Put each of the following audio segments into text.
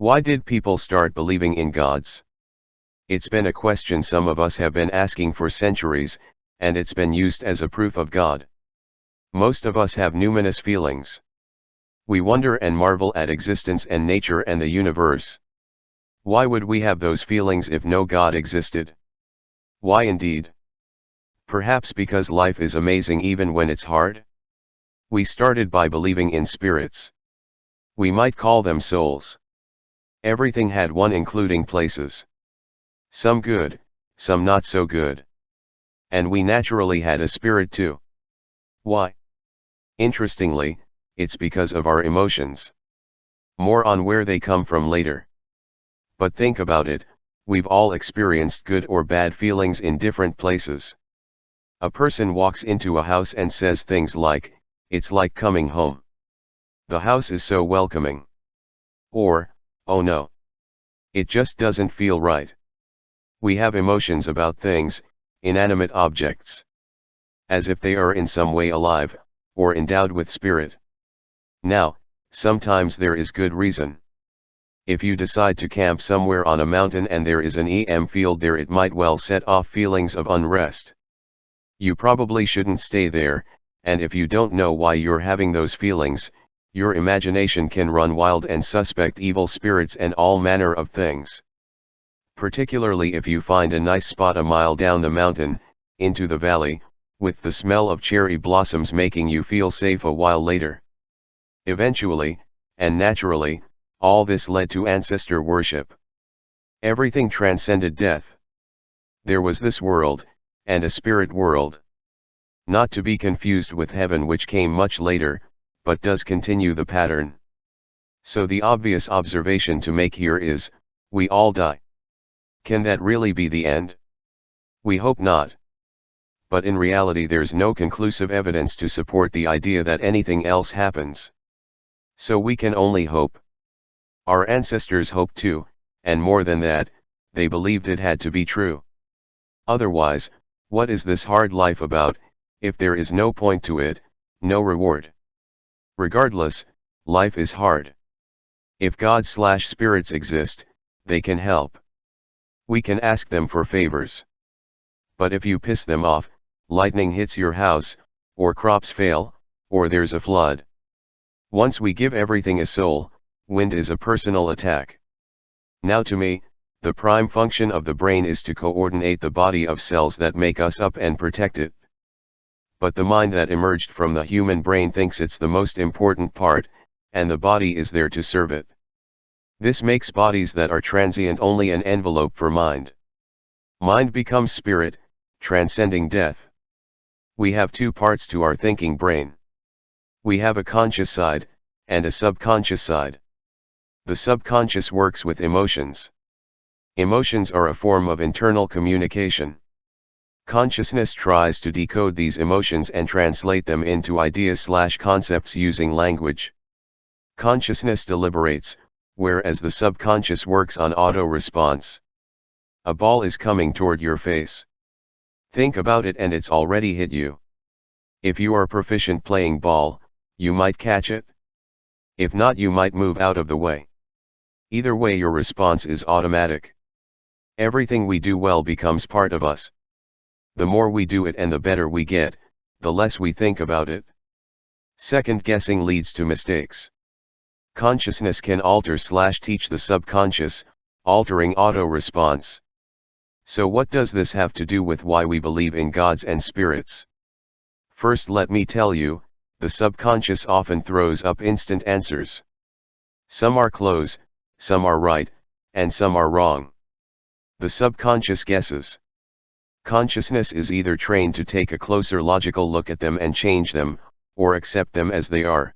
Why did people start believing in gods? It's been a question some of us have been asking for centuries, and it's been used as a proof of God. Most of us have numinous feelings. We wonder and marvel at existence and nature and the universe. Why would we have those feelings if no God existed? Why indeed? Perhaps because life is amazing even when it's hard? We started by believing in spirits. We might call them souls. Everything had one, including places. Some good, some not so good. And we naturally had a spirit too. Why? Interestingly, it's because of our emotions. More on where they come from later. But think about it, we've all experienced good or bad feelings in different places. A person walks into a house and says things like, "It's like coming home. The house is so welcoming." Or, "Oh no. It just doesn't feel right." We have emotions about things, inanimate objects. As if they are in some way alive, or endowed with spirit. Now, sometimes there is good reason. If you decide to camp somewhere on a mountain and there is an EM field there, it might well set off feelings of unrest. You probably shouldn't stay there, and if you don't know why you're having those feelings, your imagination can run wild and suspect evil spirits and all manner of things. Particularly if you find a nice spot a mile down the mountain, into the valley, with the smell of cherry blossoms making you feel safe a while later. Eventually, and naturally, all this led to ancestor worship. Everything transcended death. There was this world, and a spirit world. Not to be confused with heaven, which came much later, but does continue the pattern. So the obvious observation to make here is, we all die. Can that really be the end? We hope not. But in reality there's no conclusive evidence to support the idea that anything else happens. So we can only hope. Our ancestors hoped too, and more than that, they believed it had to be true. Otherwise, what is this hard life about, if there is no point to it, no reward? Regardless, life is hard. If God/spirits exist, they can help. We can ask them for favors. But if you piss them off, lightning hits your house, or crops fail, or there's a flood. Once we give everything a soul, wind is a personal attack. Now to me, the prime function of the brain is to coordinate the body of cells that make us up and protect it. But the mind that emerged from the human brain thinks it's the most important part, and the body is there to serve it. This makes bodies that are transient only an envelope for mind. Mind becomes spirit, transcending death. We have two parts to our thinking brain. We have a conscious side, and a subconscious side. The subconscious works with emotions. Emotions are a form of internal communication. Consciousness tries to decode these emotions and translate them into ideas/concepts using language. Consciousness deliberates, whereas the subconscious works on auto-response. A ball is coming toward your face. Think about it and it's already hit you. If you are proficient playing ball, you might catch it. If not, you might move out of the way. Either way, your response is automatic. Everything we do well becomes part of us. The more we do it and the better we get, the less we think about it. Second guessing leads to mistakes. Consciousness can alter/teach the subconscious, altering auto-response. So what does this have to do with why we believe in gods and spirits? First, let me tell you, the subconscious often throws up instant answers. Some are close, some are right, and some are wrong. The subconscious guesses. Consciousness is either trained to take a closer logical look at them and change them, or accept them as they are.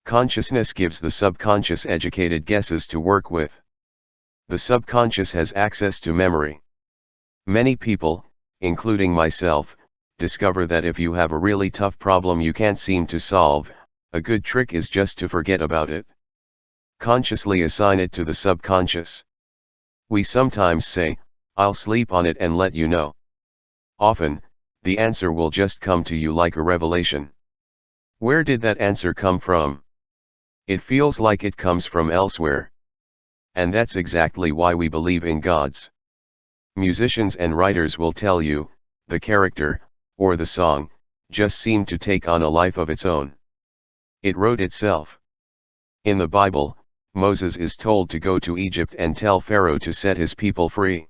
Consciousness gives the subconscious educated guesses to work with. The subconscious has access to memory. Many people, including myself, discover that if you have a really tough problem you can't seem to solve, a good trick is just to forget about it. Consciously assign it to the subconscious. We sometimes say, "I'll sleep on it and let you know." Often, the answer will just come to you like a revelation. Where did that answer come from? It feels like it comes from elsewhere. And that's exactly why we believe in gods. Musicians and writers will tell you, the character, or the song, just seemed to take on a life of its own. It wrote itself. In the Bible, Moses is told to go to Egypt and tell Pharaoh to set his people free.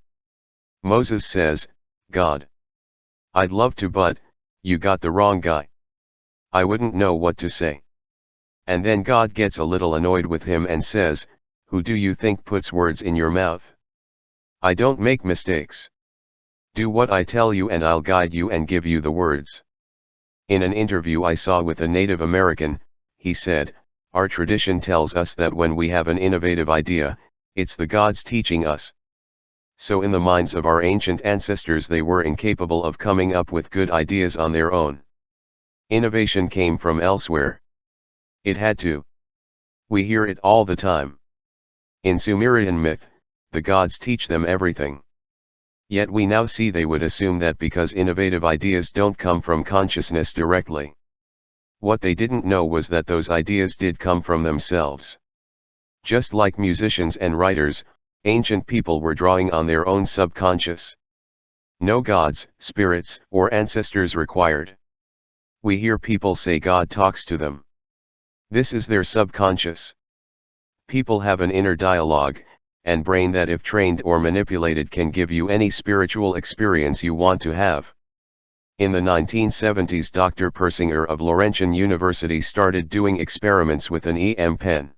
Moses says, "God, I'd love to, but you got the wrong guy. I wouldn't know what to say." And then God gets a little annoyed with him and says, "Who do you think puts words in your mouth? I don't make mistakes. Do what I tell you and I'll guide you and give you the words." In an interview I saw with a Native American, he said, "Our tradition tells us that when we have an innovative idea, it's the gods teaching us." So in the minds of our ancient ancestors, they were incapable of coming up with good ideas on their own. Innovation came from elsewhere. It had to. We hear it all the time. In Sumerian myth, the gods teach them everything. Yet we now see they would assume that because innovative ideas don't come from consciousness directly. What they didn't know was that those ideas did come from themselves. Just like musicians and writers, ancient people were drawing on their own subconscious. No gods, spirits, or ancestors required. We hear people say God talks to them. This is their subconscious. People have an inner dialogue and brain that, if trained or manipulated, can give you any spiritual experience you want to have. In the 1970s, Dr. Persinger of Laurentian University started doing experiments with an EM pen.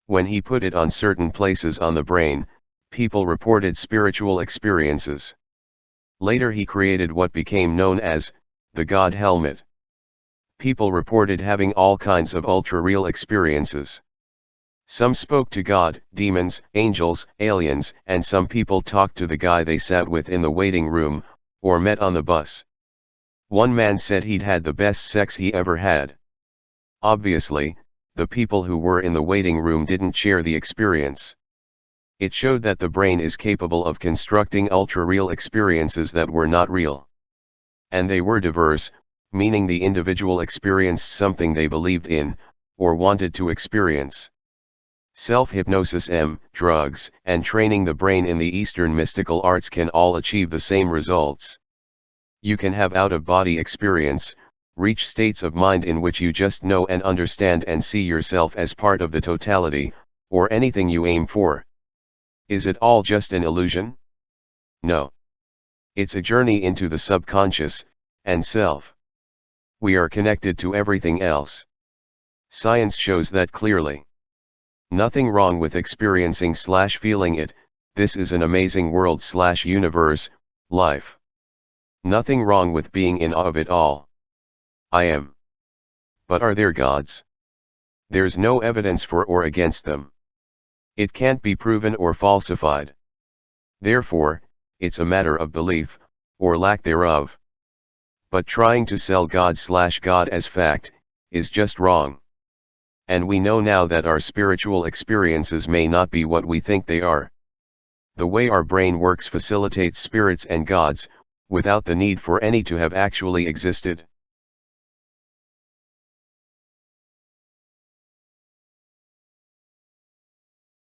When he put it on certain places on the brain, people reported spiritual experiences. Later he created what became known as the God helmet. People reported having all kinds of ultra-real experiences. Some spoke to God, demons, angels, aliens, and some people talked to the guy they sat with in the waiting room, or met on the bus. One man said he'd had the best sex he ever had. Obviously, the people who were in the waiting room didn't share the experience. It showed that the brain is capable of constructing ultra-real experiences that were not real. And they were diverse, meaning the individual experienced something they believed in, or wanted to experience. Self-hypnosis, drugs, and training the brain in the Eastern mystical arts can all achieve the same results. You can have out-of-body experience, reach states of mind in which you just know and understand and see yourself as part of the totality, or anything you aim for. Is it all just an illusion? No. It's a journey into the subconscious, and self. We are connected to everything else. Science shows that clearly. Nothing wrong with experiencing/feeling it. This is an amazing world/universe, life. Nothing wrong with being in awe of it all. I am. But are there gods? There's no evidence for or against them. It can't be proven or falsified. Therefore, it's a matter of belief, or lack thereof. But trying to sell God/God as fact, is just wrong. And we know now that our spiritual experiences may not be what we think they are. The way our brain works facilitates spirits and gods, without the need for any to have actually existed.